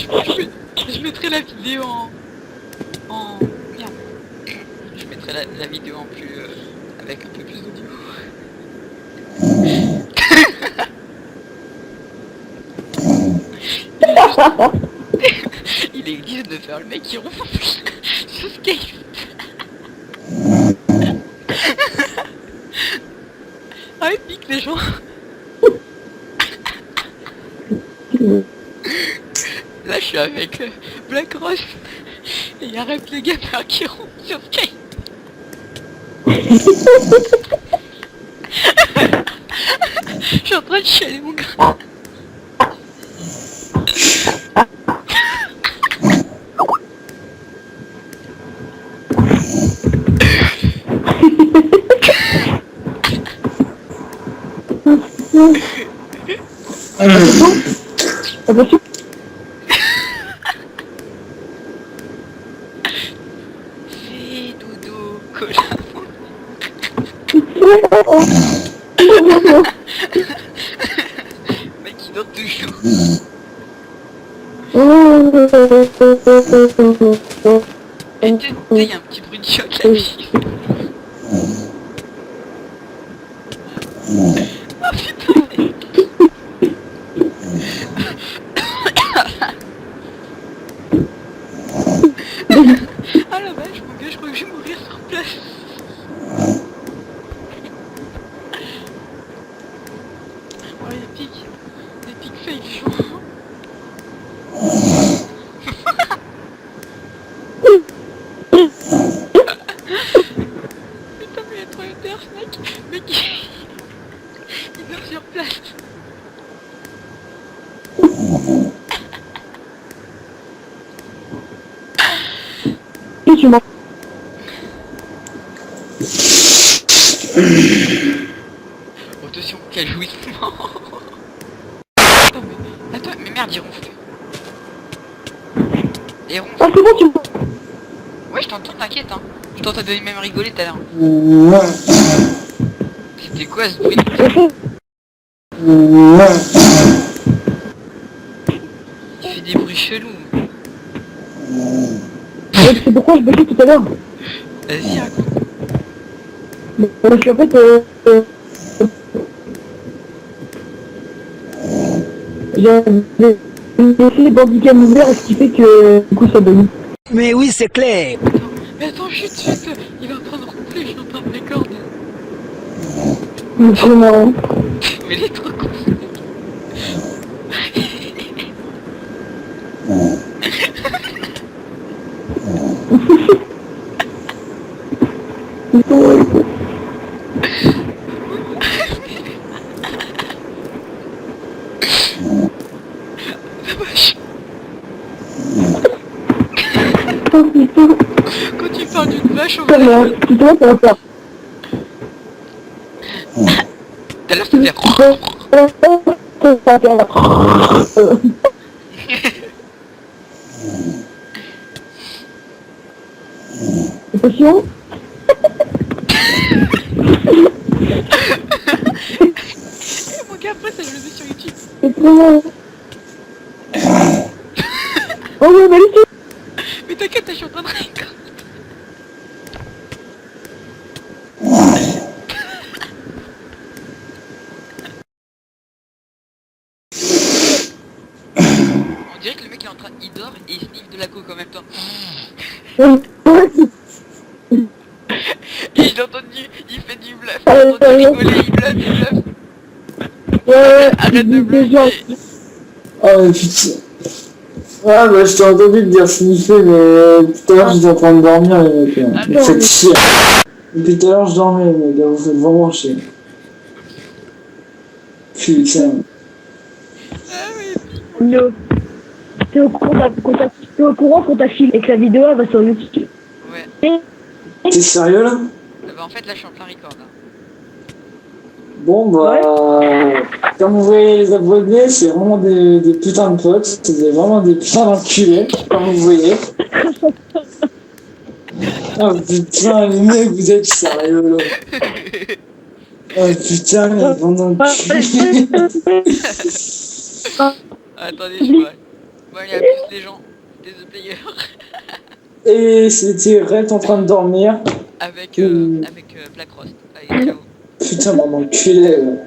Je mettrai la vidéo en... Merde. Je mettrai la vidéo en plus... avec un peu plus d'audio. Il est juste de faire le mec qui ronfle sur Skype. Ah il pique les gens. Là je suis avec Black Rose et il y a Rep le gamer qui ronfle sur Skype. Je suis en train de chialer mon gars. C'est dodo cola. Mec il dort toujours. Et tu sais, il y a un petit bruit de choc là. Oh putain. Ah la vache mon gars, je crois que je vais mourir sur place. Oh les pics fake chaud. Putain mais il est trop inter ce mec. Mec il meurt sur place. Et tu m'en... Oh, attention, quel jouissement. Attends, mais merde, il ronfle. Et ronfle. Ah c'est bon tu m'en... Ouais, je t'entends, t'inquiète, hein. Je t'entendais même rigoler tout à l'heure. C'était quoi ce bruit? Tu fais des bruits chelous. C'est pourquoi je me dis tout à l'heure. Vas-y, raconte. Parce qu'en fait, j'ai laissé les bandicams ouverts, ce qui fait que du coup ça donne. Mais oui, c'est clair. Mais attends, chut, il est en train de ronfler, je suis en train de recorder. C'est marrant. Mais il est trop con. La vache. Quand tu parles d'une vache, on va la... Tu vois, ça va faire. Tout à l'heure, ça fait... C'est possible. Mon gars, après ça, je le mets sur YouTube. C'est trop bon. Oh ouais, mais allez, Mais t'inquiète, je suis en train de recorder. On dirait que le mec est en train... Il dort et il sniffe de la coke en même temps. Et j'ai entendu, il fait du bluff, j'ai entendu rigoler, il bluffe. ouais, Arrête de bluffer. Oh mais putain. Ah bah je t'ai entendu te dire sniffer mais tout à l'heure j'étais en train de dormir les mecs. Vous faites chier. Depuis tout à l'heure je dormais les mecs, vous faites vraiment chier. Putain. Ah oui. Le... T'es au courant qu'on t'a filmé et que la vidéo elle va sur YouTube. Ouais. T'es sérieux là? Bah en fait là je suis en plein record là. Bon bah... Comme vous voyez les abonnés, c'est vraiment des putains de potes, c'est vraiment des putains d'enculés, comme vous voyez. Oh putain les mecs, vous êtes sérieux là? Oh putain, les bandes d'enculés. Attendez, je vois. Bon, allez, à plus les gens. C'était The Player. Et c'était Red en train de dormir. Avec, Ouh. avec Black Rust. Allez, ciao. Putain, mon enculé. Ouais.